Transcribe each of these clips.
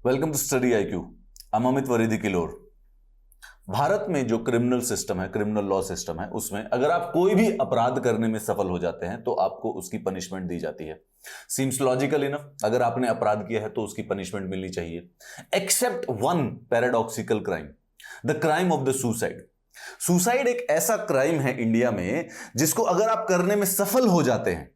Welcome to study IQ. Amit वरीदी किलोर। भारत में जो क्रिमिनल सिस्टम है, क्रिमिनल लॉ सिस्टम है, उसमें अगर आप कोई भी अपराध करने में सफल हो जाते हैं तो आपको उसकी पनिशमेंट दी जाती है। सीम्स लॉजिकल इनफ, अगर आपने अपराध किया है तो उसकी पनिशमेंट मिलनी चाहिए, except one paradoxical crime, the crime of the suicide. Suicide एक ऐसा क्राइम है इंडिया में जिसको अगर आप करने में सफल हो जाते हैं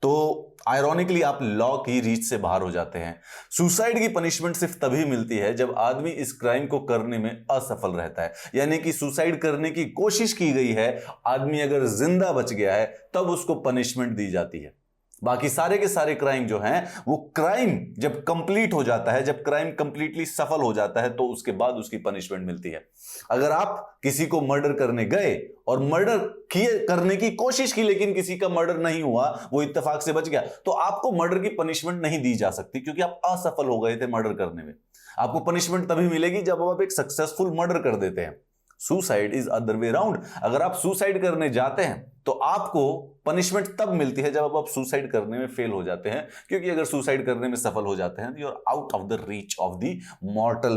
तो आयरॉनिकली आप लॉ की रीच से बाहर हो जाते हैं। सुसाइड की पनिशमेंट सिर्फ तभी मिलती है जब आदमी इस क्राइम को करने में असफल रहता है, यानी कि सुसाइड करने की कोशिश की गई है, आदमी अगर जिंदा बच गया है तब उसको पनिशमेंट दी जाती है। बाकी सारे के सारे क्राइम जो हैं वो क्राइम जब कंप्लीट हो जाता है, जब क्राइम कंप्लीटली सफल हो जाता है तो उसके बाद उसकी पनिशमेंट मिलती है। अगर आप किसी को मर्डर करने गए और मर्डर किए करने की कोशिश की लेकिन किसी का मर्डर नहीं हुआ, वो इत्तेफाक से बच गया, तो आपको मर्डर की पनिशमेंट नहीं दी जा सकती क्योंकि आप असफल हो गए थे मर्डर करने में। आपको पनिशमेंट तभी मिलेगी जब आप एक सक्सेसफुल मर्डर कर देते हैं। Suicide is other way round. अगर आप सुसाइड करने जाते हैं तो आपको पनिशमेंट तब मिलती है जब आप सुसाइड करने में फेल हो जाते हैं, क्योंकि अगर सुसाइड करने में सफल हो जाते हैं तो you are out of the reach of the mortal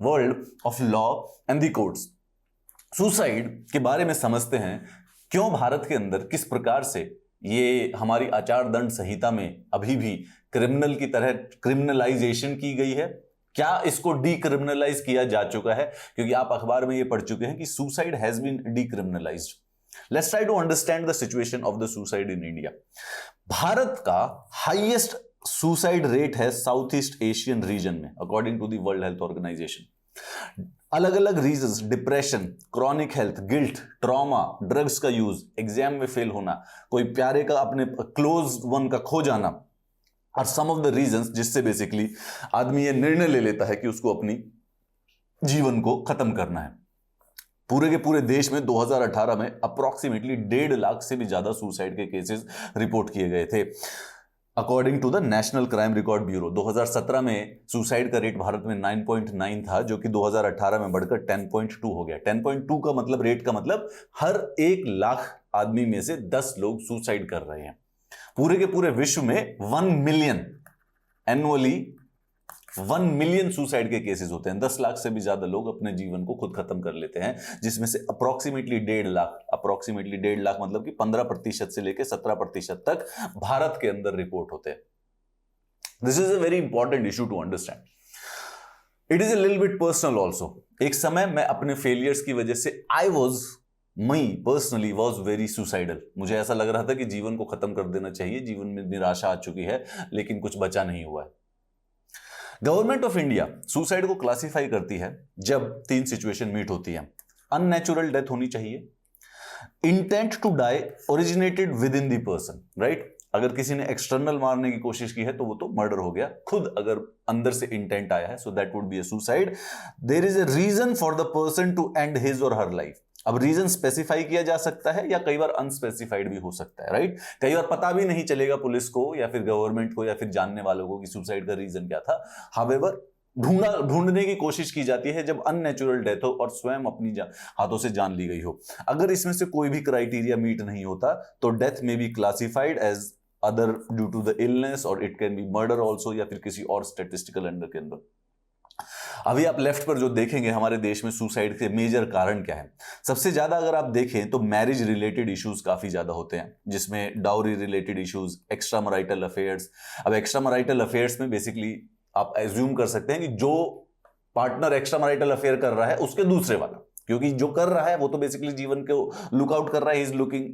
world of law and the courts. Suicide के बारे में समझते हैं, क्यों भारत के अंदर किस प्रकार से ये हमारी आचार दंड संहिता में अभी भी क्रिमिनल की तरह क्रिमिनलाइजेशन की गई है, क्या इसको डीक्रिमिनलाइज किया जा चुका है, क्योंकि आप अखबार में ये पढ़ चुके हैं कि suicide has been decriminalised. Let's try to understand the situation of the suicide in India. भारत का हाईएस्ट सुसाइड रेट है साउथ ईस्ट एशियन रीजन में, according to the World Health Organization. अलग अलग reasons, depression, chronic health, guilt, trauma, drugs का use, exam में fail होना, कोई प्यारे का, अपने क्लोज वन का खो जाना, और सम ऑफ द रीजंस जिससे बेसिकली आदमी ये निर्णय ले लेता है कि उसको अपनी जीवन को खत्म करना है। पूरे के पूरे देश में 2018 में अप्रोक्सीमेटली 1.5 लाख से भी ज्यादा सुसाइड के केसेस रिपोर्ट किए गए थे, according to the National Crime Record Bureau. 2017 में सुसाइड का रेट भारत में 9.9 था, जो कि 2018 में बढ़कर 10.2 हो गया। 10.2 का मतलब, रेट का मतलब, हर 1 लाख आदमी में से 10 लोग सुसाइड कर रहे हैं। पूरे के पूरे विश्व में 1 मिलियन एनुअली 1 मिलियन सुसाइड के केसेस होते हैं। 10 लाख से भी ज्यादा लोग अपने जीवन को खुद खत्म कर लेते हैं, जिसमें से अप्रोक्सीमेटली 1.5 लाख मतलब कि 15% से लेकर 17% तक भारत के अंदर रिपोर्ट होते हैं। This is a very important issue to understand. It is a little bit personal also. एक समय मैं अपने फेलियर्स की वजह से मैं पर्सनली वॉज वेरी सुसाइडल। मुझे ऐसा लग रहा था कि जीवन को खत्म कर देना चाहिए, जीवन में निराशा आ चुकी है, लेकिन कुछ बचा नहीं हुआ है। गवर्नमेंट ऑफ इंडिया सुसाइड को क्लासिफाई करती है जब 3 सिचुएशन मीट होती है। अननेचुरल डेथ होनी चाहिए, intent to die originated within the person, right. अगर किसी ने एक्सटर्नल मारने की कोशिश की है तो वो तो मर्डर हो गया, खुद अगर अंदर से इंटेंट आया है, so that would be a suicide. There is a reason for the person to end his or her life. अब रीजन स्पेसिफाई किया जा सकता है या कई बार अनस्पेसिफाइड भी हो सकता है, राइट। कई बार पता भी नहीं चलेगा पुलिस को या फिर गवर्नमेंट को या फिर जानने वालों को कि सुसाइड का रीजन क्या था। हावेवर ढूंढने की कोशिश की जाती है जब अननेचुरल डेथ हो और स्वयं अपनी हाथों से जान ली गई हो। अगर इसमें से कोई भी क्राइटेरिया मीट नहीं होता तो डेथ में be classified as other due to the illness, और it can be murder also, या फिर किसी और स्टेटिस्टिकल अंडर के अंदर। अभी आप लेफ्ट पर जो देखेंगे हमारे देश में सुसाइड के मेजर कारण क्या है। सबसे ज्यादा अगर आप देखें तो मैरिज रिलेटेड इश्यूज काफी ज्यादा होते हैं, जिसमें dowry related issues, extra marital affairs. अब एक्स्ट्रा मैरिटल अफेयर्स में बेसिकली आप एज्यूम कर सकते हैं कि जो पार्टनर एक्स्ट्रा मैरिटल अफेयर कर रहा है उसके दूसरे वाला, क्योंकि जो कर रहा है वो तो बेसिकली जीवन को लुकआउट कर रहा है,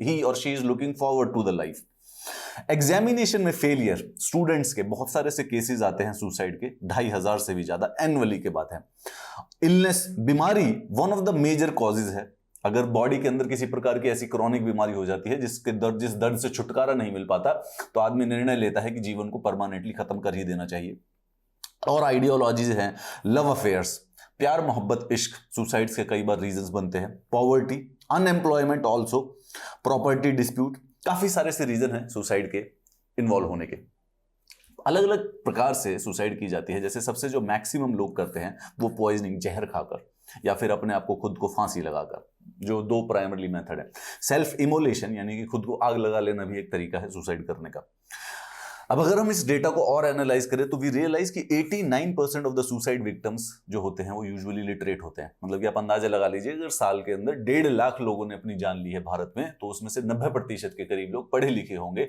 he or she is looking forward to the life. Examination में फेलियर, स्टूडेंट्स के बहुत सारे से केसेस आते हैं सुसाइड के, 2500 से भी ज्यादा एनुअली के बात है। इलनेस, बीमारी one of the major causes है। अगर बॉडी के अंदर किसी प्रकार की ऐसी क्रॉनिक बीमारी हो जाती है जिस दर्द से छुटकारा नहीं मिल पाता, तो आदमी निर्णय लेता है कि जीवन को परमानेंटली खत्म कर ही देना चाहिए। और आइडियोलॉजीज हैं, लव अफेयर्स, प्यार मोहब्बत इश्क, सुसाइड्स के कई बार रीजंस बनते हैं। Poverty, unemployment also, property dispute, काफी सारे से रीजन हैं सुसाइड के इन्वॉल्व होने के। अलग अलग प्रकार से सुसाइड की जाती है। जैसे सबसे जो मैक्सिमम लोग करते हैं वो पॉइजनिंग, जहर खाकर, या फिर अपने आप को खुद को फांसी लगाकर, जो 2 प्राइमरी मेथड है। सेल्फ इमोलेशन यानी कि खुद को आग लगा लेना भी एक तरीका है सुसाइड करने का। अब अगर हम इस डेटा को और एनालाइज करें तो वी रियलाइज कि 89% ऑफ द सुसाइड विक्टिम्स जो होते हैं वो यूजुअली लिटरेट होते हैं। मतलब कि आप अंदाजा लगा लीजिए, अगर साल के अंदर 1.5 लाख लोगों ने अपनी जान ली है भारत में, तो उसमें से 90% के करीब लोग पढ़े लिखे होंगे,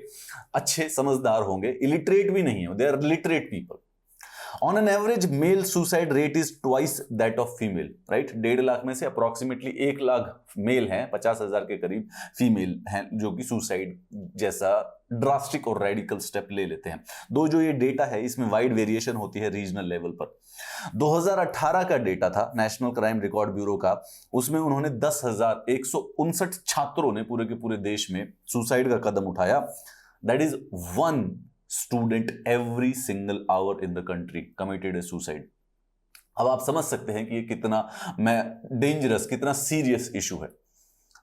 अच्छे समझदार होंगे, इलिटरेट भी नहीं है, they are literate people. On an average, male suicide rate is twice that of female, right? 1.5 lakh में से अप्रोक्सीमेटली 1 लाख मेल हैं, 50,000 के करीब फीमेल हैं जो कि सुसाइड जैसा ड्रास्टिक और रेडिकल स्टेप ले लेते हैं। दो जो ये डेटा है इसमें वाइड वेरिएशन होती है रीजनल लेवल पर। 2018 का डेटा था नेशनल क्राइम रिकॉर्ड ब्यूरो का, उसमें उन्होंने 10,159 छात्रों ने पूरे के पूरे देश में सुसाइड का कदम उठाया। That is 1 student every single hour in the country committed a suicide। अब आप समझ सकते हैं कि ये कितना डेंजरस, कितना सीरियस इशू है।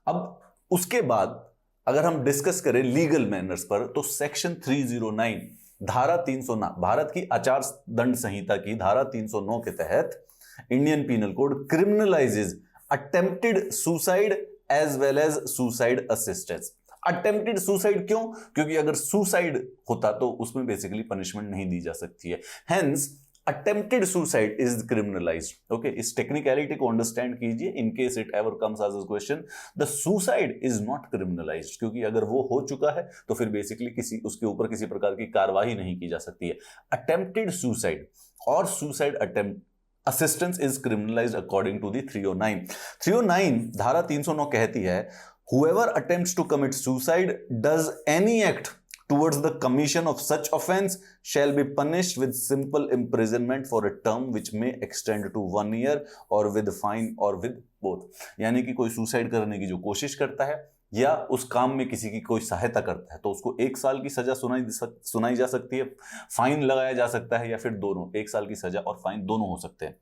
अब उसके बाद अगर हम डिस्कस करें लीगल मैनर्स पर, तो सेक्शन 309 धारा 309 भारत की आचार दंड संहिता की धारा 309 के तहत Indian penal code criminalises attempted suicide as well as suicide assistance. Attempted suicide क्यों? क्योंकि अगर सुसाइड होता तो उसमें बेसिकली पनिशमेंट नहीं दी जा सकती है, hence attempted suicide is criminalised. Okay, इस टेक्निकलिटी को अंडरस्टैंड कीजिए in case it ever comes as a question. The suicide is not criminalised, क्योंकि अगर वो हो चुका है तो फिर बेसिकली उसके ऊपर किसी प्रकार की कार्रवाई नहीं की जा सकती है। अटेम्प्टेड सुसाइड और suicide attempt assistance is criminalised according to the 309 धारा 309 कहती है whoever attempts to commit suicide does any act towards the commission of such offense shall be punished with simple imprisonment for a term which may extend to 1 year or with fine or with both। यानी कि कोई suicide करने की जो कोशिश करता है या उस काम में किसी की कोई सहायता करता है तो उसको 1 साल की सजा सुनाई जा सकती है, फाइन लगाया जा सकता है, या फिर दोनों, 1 साल की सजा और फाइन दोनों हो सकते हैं।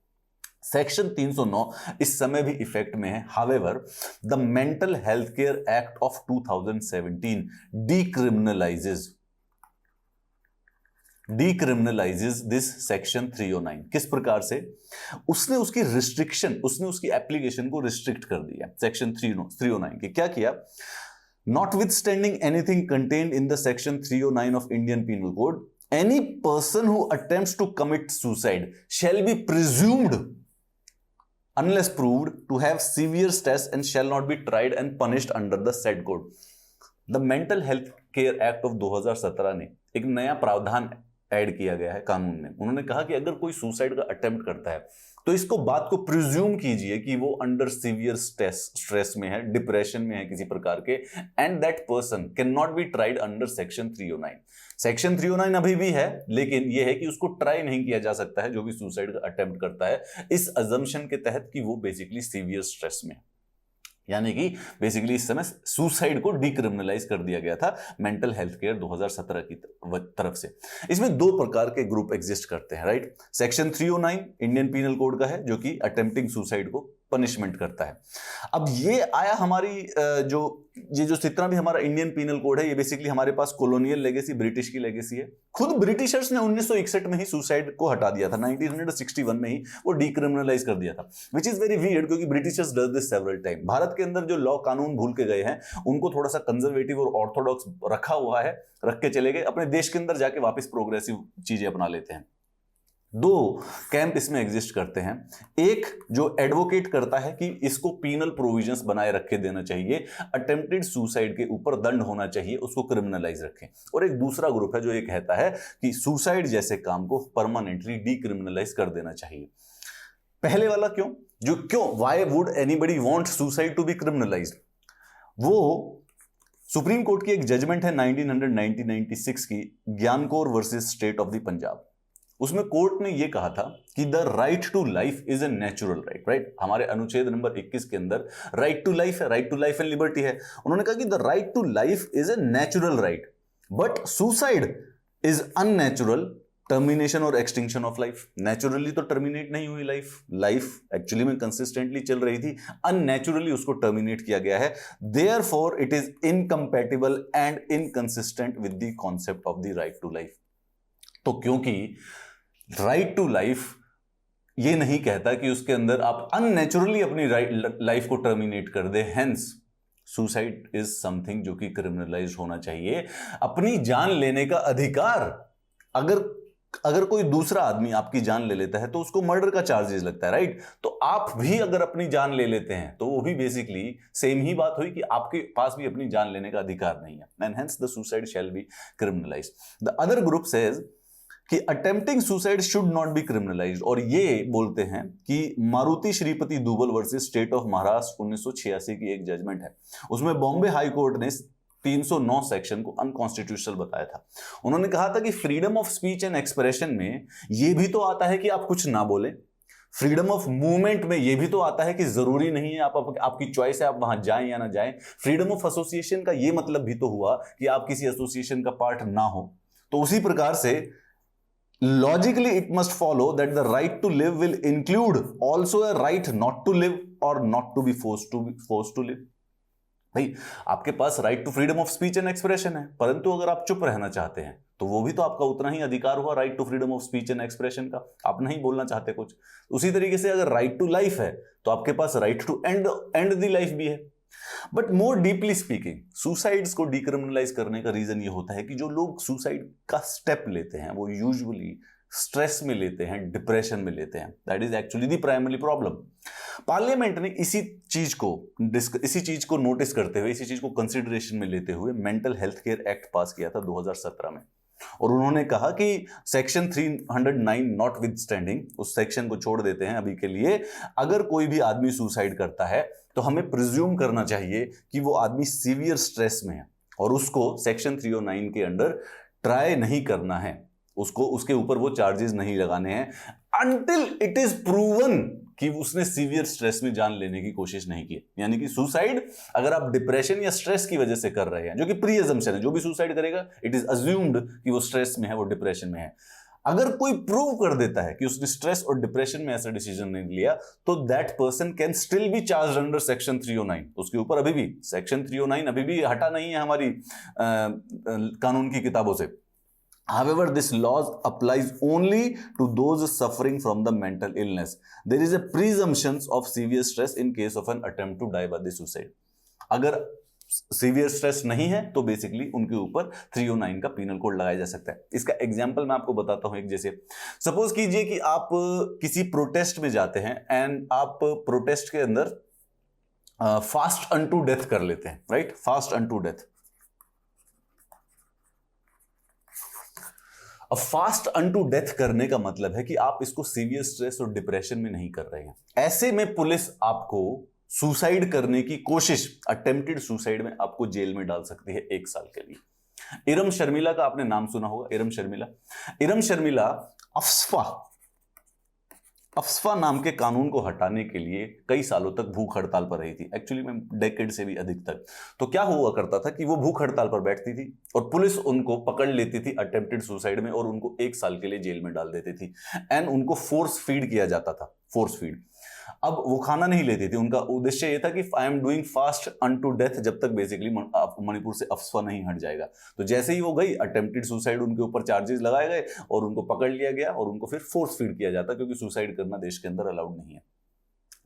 सेक्शन 309 इस समय भी इफेक्ट में है। However the mental health care act of 2017 decriminalises this section 309। किस प्रकार से? उसने उसकी रिस्ट्रिक्शन, उसने उसकी एप्लीकेशन को रिस्ट्रिक्ट कर दिया। सेक्शन 309 के क्या किया? Notwithstanding anything contained in the section 309 of Indian penal Code, any person who attempts to commit suicide shall be presumed unless proved to have severe stress and shall not be tried and punished under the said code। The Mental Health Care Act of 2017 ने एक नया प्रावधान add किया गया है कानून में। उन्होंने कहा कि अगर कोई सुसाइड का अटेम्प्ट करता है तो इसको बात को प्रिज्यूम कीजिए कि वो अंडर सीवियर स्ट्रेस में है, डिप्रेशन में है किसी प्रकार के, and that person can not be tried under section 309। Section 309 अभी भी है, लेकिन यह है कि उसको ट्राई नहीं किया जा सकता है जो भी सुसाइड का अटेम्प्ट करता है, इस अजम्पशन के तहत कि वो बेसिकली सीवियर स्ट्रेस में है। यानी कि बेसिकली इस समय सुसाइड को डिक्रिमिनलाइज कर दिया गया था मेंटल हेल्थ केयर 2017 की तरफ से। इसमें 2 प्रकार के ग्रुप एग्जिस्ट करते हैं, right? Section 309 Indian penal Code का है जो कि अटेम्प्टिंग सुसाइड को पनिशमेंट करता है। अब ये आया हमारी ये जो जितना भी हमारा इंडियन पीनल कोड है, ये बेसिकली हमारे पास कॉलोनियल लेगेसी, ब्रिटिश की लेगेसी है। खुद ब्रिटिशर्स ने 1961 में ही सुसाइड को हटा दिया था, 1961 में ही वो डिक्रिमिनलाइज कर दिया था, विच इज वेरी वियर्ड क्योंकि Britishers does this several time. Bharat के अंदर जो लॉ कानून भूल के गए हैं उनको थोड़ा सा कंजर्वेटिव और ऑर्थोडॉक्स रखा हुआ है, रख के चले गए, अपने देश के अंदर जाके वापस प्रोग्रेसिव चीजें अपना लेते हैं। 2 कैंप इसमें एग्जिस्ट करते हैं। एक जो एडवोकेट करता है कि इसको पीनल प्रोविजंस बनाए रखे देना चाहिए, अटेम्प्टेड सुसाइड के ऊपर दंड होना चाहिए, उसको क्रिमिनलाइज रखें। और एक दूसरा ग्रुप है जो ये कहता है कि सुसाइड जैसे काम को परमानेंटली डिक्रिमिनलाइज कर देना चाहिए। पहले वाला क्यों why would anybody want suicide to be criminalised? वो सुप्रीम कोर्ट की एक जजमेंट है 1996 की, Gian Kaur versus state of the Punjab. उसमें कोर्ट ने यह कहा था कि the right to life is a natural right, right? हमारे अनुच्छेद नंबर 21 के अंदर राइट टू लाइफ है, right to life and liberty है। उन्होंने कहा कि the right to life is a natural right, but suicide is unnatural termination और एक्सटिंक्शन ऑफ लाइफ। नेचुरली तो टर्मिनेट नहीं हुई लाइफ एक्चुअली में कंसिस्टेंटली चल रही थी, अननेचुरली उसको टर्मिनेट किया गया है। Therefore it is incompatible and inconsistent with the concept of the right to life. तो क्योंकि राइट टू लाइफ ये नहीं कहता कि उसके अंदर आप अननेचुरली अपनी लाइफ को टर्मिनेट कर दे, हेंस सुसाइड इज समथिंग जो कि क्रिमिनलाइज होना चाहिए। अपनी जान लेने का अधिकार, अगर कोई दूसरा आदमी आपकी जान ले लेता है तो उसको मर्डर का चार्जेस लगता है, राइट? तो आप भी अगर अपनी जान ले लेते हैं तो वो भी बेसिकली सेम ही बात हुई कि आपके पास भी अपनी जान लेने का अधिकार नहीं है, and hence the suicide shall be criminalised. The other group says कि attempting suicide should not be criminalised, और ये बोलते हैं कि Maruti Shripati Dubal versus state of Maharashtra 1986 की एक जजमेंट है, उसमें बॉम्बे हाई कोर्ट ने 309 सेक्शन को अनकॉन्स्टिट्यूशनल बताया था। उन्होंने कहा था कि freedom of speech and expression में यह भी तो आता है कि आप कुछ ना बोलें, फ्रीडम ऑफ मूवमेंट में यह भी तो आता है कि जरूरी नहीं है आपकी चॉइस है आप वहां जाएं या ना जाएं, फ्रीडम ऑफ एसोसिएशन का यह मतलब भी तो हुआ कि आप किसी एसोसिएशन का पार्ट ना हो। तो उसी प्रकार से logically it must follow that the right to live will include also a right not to live or not to be forced to live। भाई आपके पास right to freedom of speech and expression है, परंतु अगर आप चुप रहना चाहते हैं तो वो भी तो आपका उतना ही अधिकार हुआ right to freedom of speech and expression का, आप नहीं बोलना चाहते कुछ। उसी तरीके से अगर राइट टू लाइफ है तो आपके पास right to end the life भी है। But more deeply speaking, suicides को डिक्रिमिनलाइज करने का रीजन ये होता है कि जो लोग सुसाइड का स्टेप लेते हैं वो यूजुअली स्ट्रेस में लेते हैं, डिप्रेशन में लेते हैं। That is actually the primary problem. Parliament ने इसी चीज को नोटिस करते हुए, इसी चीज को कंसिडरेशन में लेते हुए मेंटल हेल्थ केयर एक्ट पास किया था 2017 में, और उन्होंने कहा कि सेक्शन 309 नॉट विथस्टैंडिंग, उस सेक्शन को छोड़ देते हैं अभी के लिए, अगर कोई भी आदमी सुसाइड करता है तो हमें प्रिज्यूम करना चाहिए कि वो आदमी सीवियर स्ट्रेस में है और उसको सेक्शन 309 के अंडर ट्राई नहीं करना है, उसको उसके ऊपर वो चार्जेस नहीं लगाने हैं अनटिल इट इज प्रूवन कि उसने सीवियर स्ट्रेस में जान लेने की कोशिश नहीं की। यानी कि सुसाइड अगर आप डिप्रेशन या स्ट्रेस की वजह से कर रहे हैं, जो कि प्री अजम्पशन है, जो भी सुसाइड करेगा इट इज अज्यूम्ड कि वो स्ट्रेस में है, वो डिप्रेशन में है। अगर कोई प्रूव कर देता है कि उसने स्ट्रेस और डिप्रेशन में ऐसा डिसीजन नहीं लिया तो that person can still be charge under section 309। उसके ऊपर अभी भी सेक्शन 309 अभी भी हटा नहीं है हमारी कानून की किताबों से। However, this law applies only to those suffering from the mental illness. There is a presumption of severe stress in case of an attempt to die by the suicide. अगर सीवियर स्ट्रेस नहीं है तो basically उनके ऊपर 309 का penal code लगाया जा सकता है। इसका एग्जांपल मैं आपको बताता हूं। एक जैसे सपोज कीजिए कि आप किसी प्रोटेस्ट में जाते हैं एंड आप प्रोटेस्ट के अंदर फास्ट अनटू डेथ कर लेते हैं, राइट? Fast unto death. अब फास्ट अनटू डेथ करने का मतलब है कि आप इसको सीवियर स्ट्रेस और डिप्रेशन में नहीं कर रहे हैं। ऐसे में पुलिस आपको सुसाइड करने की कोशिश, अटेम्प्टेड सुसाइड में आपको जेल में डाल सकती है 1 साल के लिए। इरम शर्मिला का आपने नाम सुना होगा, इरम शर्मिला अफस्पा नाम के कानून को हटाने के लिए कई सालों तक भूख हड़ताल पर रही थी, एक्चुअली में डेकेड से भी अधिक तक। तो क्या हुआ करता था कि वो भूख हड़ताल पर बैठती थी और पुलिस उनको पकड़ लेती थी अटेम्प्टेड सुसाइड में और उनको 1 साल के लिए जेल में डाल देती थी एंड उनको फोर्स फीड किया जाता था, फोर्स फीड। अब वो खाना नहीं लेती थी, उनका उद्देश्य ये था कि I am doing fast unto death, जब तक बेसिकली मणिपुर से अफस्पा नहीं हट जाएगा। तो जैसे ही वो गई अटेम्प्टेड सुसाइड, उनके ऊपर चार्जेस लगाए गए और उनको पकड़ लिया गया और उनको फिर फोर्स फीड किया जाता, क्योंकि सुसाइड करना देश के अंदर अलाउड नहीं है।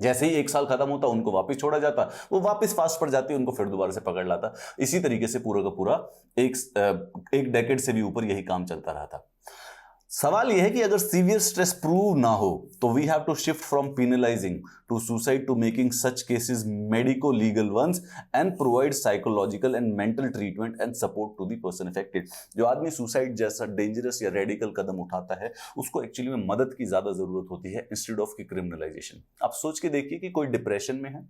जैसे ही 1 साल खत्म होता उनको वापस छोड़ा जाता, वो वापस फास्ट पर जाती, उनको फिर दोबारा से पकड़ लाता। इसी तरीके से पूरा का पूरा एक डेकेड से भी ऊपर यही काम चलता रहा था। सवाल यह है कि अगर सीवियर स्ट्रेस प्रूव ना हो तो we have to shift from penalising to suicide to making such cases medico legal ones and provide psychological and mental treatment and support to the person affected. जो आदमी सुसाइड जैसा dangerous या radical कदम उठाता है उसको एक्चुअली में मदद की ज्यादा जरूरत होती है इंस्टेड ऑफ की क्रिमिनलाइजेशन। आप सोच के देखिए कि कोई डिप्रेशन में है,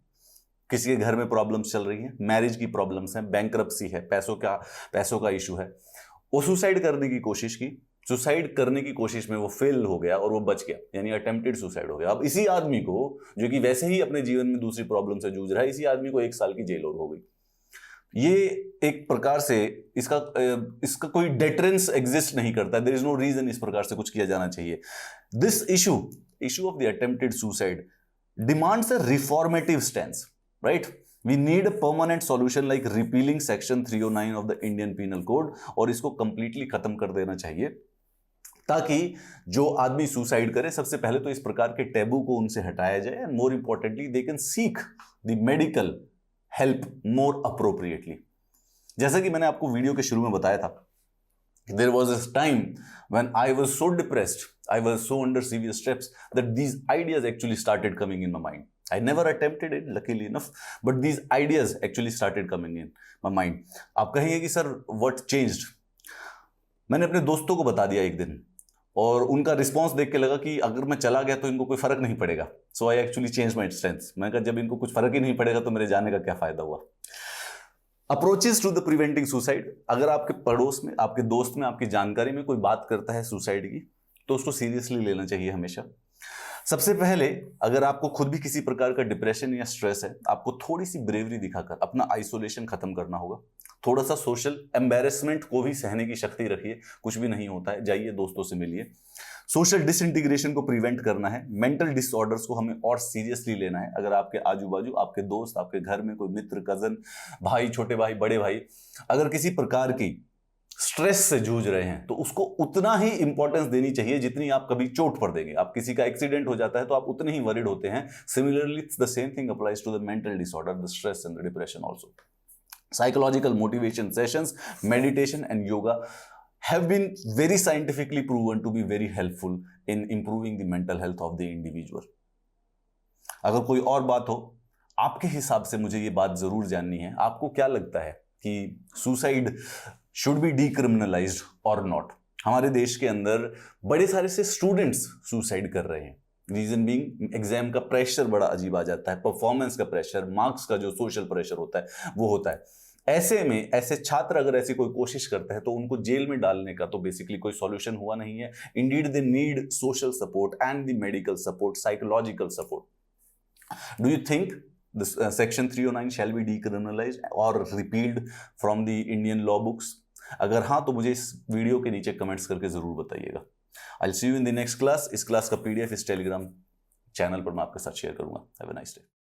किसी के घर में प्रॉब्लम्स चल रही है, मैरिज की प्रॉब्लम्स है, बैंकरप्सी है, पैसों का इशू है, वो सुसाइड करने की कोशिश की, सुसाइड करने की कोशिश में वो फेल हो गया और वो बच गया, यानी अटेम्प्टेड सुसाइड हो गया। अब इसी आदमी को, जो कि वैसे ही अपने जीवन में दूसरी प्रॉब्लम से जूझ रहा है, इसी आदमी को 1 साल की जेल और हो गई। ये एक प्रकार से इसका कोई डेटरेंस एग्जिस्ट नहीं करता, देयर इज नो रीजन इस प्रकार से कुछ किया जाना चाहिए। This issue of the attempted suicide demands a reformative stance, right? We need a permanent solution like repealing section 309 of the Indian Penal Code, और इसको completely खत्म कर देना चाहिए ताकि जो आदमी सुसाइड करे, सबसे पहले तो इस प्रकार के टैबू को उनसे हटाया जाए and more importantly they can seek the medical help more appropriately. जैसा कि मैंने आपको वीडियो के शुरू में बताया था, there was this time when I was so depressed, I was so under severe stress that these ideas actually started coming in my mind. I never attempted it, luckily enough, but these ideas actually started coming in my mind. आप कहेंगे कि sir what changed? मैंने अपने दोस्तों को बता दिया एक दिन, और उनका रिस्पॉन्स देख के लगा कि अगर मैं चला गया तो इनको कोई फर्क नहीं पड़ेगा। So I actually change my strength. मैं कहा जब इनको कुछ फर्क ही नहीं पड़ेगा तो मेरे जाने का क्या फायदा हुआ। Approaches to the preventing suicide. अगर आपके पड़ोस में, आपके दोस्त में, आपकी जानकारी में कोई बात करता है सुसाइड की, तो उसको सीरियसली लेना चाहिए हमेशा। सबसे पहले अगर आपको खुद भी किसी प्रकार का डिप्रेशन या स्ट्रेस है, आपको थोड़ी सी ब्रेवरी दिखाकर अपना आइसोलेशन खत्म करना होगा। थोड़ा सा सोशल एम्बेरसमेंट को भी सहने की शक्ति रखिए, कुछ भी नहीं होता है, जाइए दोस्तों से मिलिए। सोशल डिसइंटीग्रेशन को प्रिवेंट करना है। मेंटल डिसऑर्डर्स को हमें और सीरियसली लेना है। अगर आपके आजू बाजू, आपके दोस्त, आपके घर में कोई मित्र, कजन, भाई, छोटे भाई, बड़े भाई अगर किसी प्रकार की स्ट्रेस से जूझ रहे हैं, तो उसको उतना ही इंपॉर्टेंस देनी चाहिए जितनी आप कभी चोट पर देंगे। आप किसी का एक्सीडेंट हो जाता है तो आप उतने ही वरिड होते हैं। Similarly the same thing applies to the mental disorder, the stress and the depression also. Psychological motivation sessions, meditation and yoga have been very scientifically proven to be very helpful in improving the mental health of the individual. अगर कोई और बात हो आपके हिसाब से, मुझे ये बात जरूर जाननी है। आपको क्या लगता है कि सुसाइड शुड बी डीक्रिमिनलाइज्ड और नॉट? हमारे देश के अंदर बड़े सारे से स्टूडेंट्स सुसाइड कर रहे हैं। रीजन बीइंग एग्जाम का प्रेशर बड़ा अजीब आ जाता है, परफॉर्मेंस का प्रेशर, मार्क्स का जो सोशल प्रेशर होता है वो होता है। ऐसे में ऐसे छात्र अगर ऐसी कोई कोशिश करते हैं तो उनको जेल में डालने का तो बेसिकली कोई सॉल्यूशन हुआ नहीं है। Indeed they need social support and the medical support, psychological support. Do you think this section 309 shall be decriminalised और repealed from the Indian law books? अगर हाँ तो मुझे इस वीडियो के नीचे कमेंट्स करके जरूर बताइएगा। I'll see you in the next class। इस क्लास का PDF इस टेलीग्राम चैनल पर मैं आपके साथ शेयर करूंगा। Have a nice day।